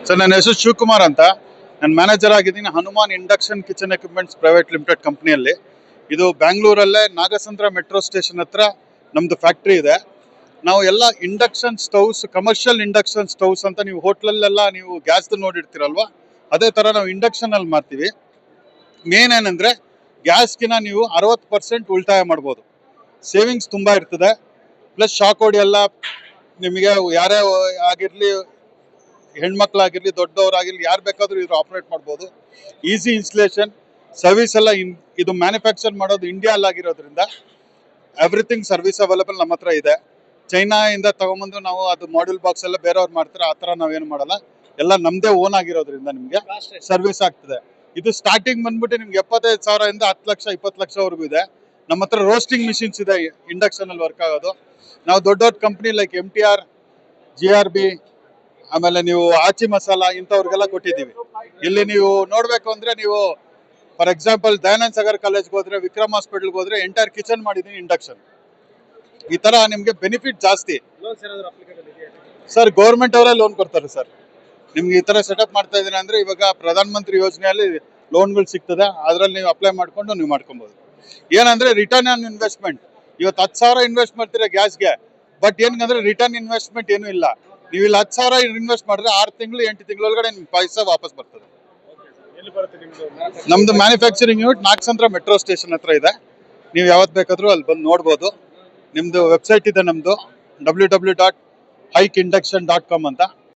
Sir, ನನ್ನ ಹೆಸರು ಶಿವಕುಮಾರ್ ಅಂತ. ನಾನು ಮ್ಯಾನೇಜರ್ ಆಗಿದ್ದೀನಿ Hanuman induction kitchen equipments private limited ಕಂಪ್ನಿಯಲ್ಲಿ. ಇದು ಬ್ಯಾಂಗ್ಳೂರಲ್ಲೇ ನಾಗಸಂದ್ರ ಮೆಟ್ರೋ ಸ್ಟೇಷನ್ ಹತ್ರ ನಮ್ಮದು ಫ್ಯಾಕ್ಟ್ರಿ ಇದೆ. ನಾವು ಎಲ್ಲ induction stoves, commercial induction stoves ಅಂತ ನೀವು ಹೋಟ್ಲಲ್ಲೆಲ್ಲ ನೀವು ಗ್ಯಾಸ್ದು ನೋಡಿರ್ತೀರಲ್ವ, ಅದೇ ಥರ ನಾವು ಇಂಡಕ್ಷನಲ್ಲಿ ಮಾಡ್ತೀವಿ. ಮೇನ್ ಏನಂದರೆ ಗ್ಯಾಸ್ಗಿನ ನೀವು 60% ಉಳಿತಾಯ ಮಾಡ್ಬೋದು. ಸೇವಿಂಗ್ಸ್ ತುಂಬ ಇರ್ತದೆ. ಪ್ಲಸ್ ಶಾಕ್ ಹೊಡಿಯಲ್ಲ. ನಿಮಗೆ ಯಾರೇ ಆಗಿರಲಿ, ಹೆಣ್ಮಕ್ಳಾಗಿರ್ಲಿ ದೊಡ್ಡವರಾಗಿರ್ಲಿ ಯಾರು ಬೇಕಾದರೂ ಇದು ಆಪರೇಟ್ ಮಾಡ್ಬೋದು. ಈಸಿ ಇನ್ಸ್ಟಲೇಷನ್, ಸರ್ವಿಸ್ ಎಲ್ಲ ಇದು ಮ್ಯಾನುಫ್ಯಾಕ್ಚರ್ ಮಾಡೋದು ಇಂಡಿಯಾಲಾಗಿರೋದ್ರಿಂದ ಎವ್ರಿಥಿಂಗ್ ಸರ್ವಿಸ್ ಅವೈಲೇಬಲ್ ನಮ್ಮ ಹತ್ರ ಇದೆ. ಚೈನಾಯಿಂದ ತೊಗೊಂಬಂದು ನಾವು ಅದು ಮಾಡ್ಯೂಲ್ ಬಾಕ್ಸ್ ಎಲ್ಲ ಬೇರೆಯವ್ರು ಮಾಡ್ತಾರೆ, ಆ ಥರ ನಾವೇನು ಮಾಡಲ್ಲ. ಎಲ್ಲ ನಮ್ಮದೇ ಓನ್ ಆಗಿರೋದ್ರಿಂದ ನಿಮಗೆ ಸರ್ವಿಸ್ ಆಗ್ತದೆ. ಇದು ಸ್ಟಾರ್ಟಿಂಗ್ ಬಂದ್ಬಿಟ್ಟು ನಿಮ್ಗೆ 75,000 10 ಲಕ್ಷ 20 ಲಕ್ಷವರೆಗೂ ಇದೆ. ನಮ್ಮ ಹತ್ರ ರೋಸ್ಟಿಂಗ್ ಮಿಷಿನ್ಸ್ ಇದೆ ಇಂಡಕ್ಷನಲ್ಲಿ ವರ್ಕ್ ಆಗೋದು. ನಾವು ದೊಡ್ಡ ದೊಡ್ಡ ಕಂಪ್ನಿ ಲೈಕ್ MTR, GRB, ಆಮೇಲೆ ನೀವು ಆಚಿ ಮಸಾಲ ಇಂಥವ್ರಿಗೆಲ್ಲ ಕೊಟ್ಟಿದ್ದೀವಿ. ಇಲ್ಲಿ ನೀವು ನೋಡಬೇಕು ಅಂದರೆ ನೀವು ಫಾರ್ ಎಕ್ಸಾಂಪಲ್ ದಯಾನಂದ್ ಸಾಗರ್ ಕಾಲೇಜ್ಗೆ ಹೋದ್ರೆ, ವಿಕ್ರಮ್ ಹಾಸ್ಪಿಟಲ್ಗೆ ಹೋದ್ರೆ ಎಂಟೈರ್ ಕಿಚನ್ ಮಾಡಿದ್ದೀನಿ ಇಂಡಕ್ಷನ್. ಈ ಥರ ನಿಮಗೆ ಬೆನಿಫಿಟ್ ಜಾಸ್ತಿ. ಸರ್, ಗೌರ್ಮೆಂಟ್ ಅವರೇ ಲೋನ್ ಕೊಡ್ತಾರೆ ಸರ್. ನಿಮ್ಗೆ ಈ ಥರ ಸೆಟಪ್ ಮಾಡ್ತಾ ಇದ್ದೀರಾ ಅಂದರೆ ಇವಾಗ ಪ್ರಧಾನ ಮಂತ್ರಿ ಯೋಜನೆಯಲ್ಲಿ ಲೋನ್ಗಳು ಸಿಗ್ತದೆ, ಅದರಲ್ಲಿ ನೀವು ಅಪ್ಲೈ ಮಾಡ್ಕೊಂಡು ನೀವು ಮಾಡ್ಕೊಬೋದು. ಏನಂದರೆ ರಿಟರ್ನ್ ಆನ್ ಇನ್ವೆಸ್ಟ್ಮೆಂಟ್. ಇವತ್ತು 10,000 ಇನ್ವೆಸ್ಟ್ ಮಾಡ್ತೀರಾ ಗ್ಯಾಸ್ಗೆ, ಬಟ್ ಏನಂದರೆ ರಿಟರ್ನ್ ಇನ್ವೆಸ್ಟ್ಮೆಂಟ್ ಏನೂ ಇಲ್ಲ. ನೀವು ಇಲ್ಲಿ 10,000 ಇನ್ವೆಸ್ಟ್ ಮಾಡಿದ್ರೆ 6 ತಿಂಗಳು 8 ತಿಂಗಳೊಳಗಡೆ ನಿಮ್ಮ ಪೈಸಾ ವಾಪಸ್ ಬರ್ತದೆ. ನಮ್ದು manufacturing unit Nagasandra metro station ಹತ್ರ ಇದೆ. ನೀವು ಯಾವತ್ತು ಬೇಕಾದರೂ ಅಲ್ಲಿ ಬಂದು ನೋಡ್ಬೋದು. ನಿಮ್ಮದು ವೆಬ್ಸೈಟ್ ಇದೆ ನಮ್ಮದು www.hikeinduction.com ಅಂತ.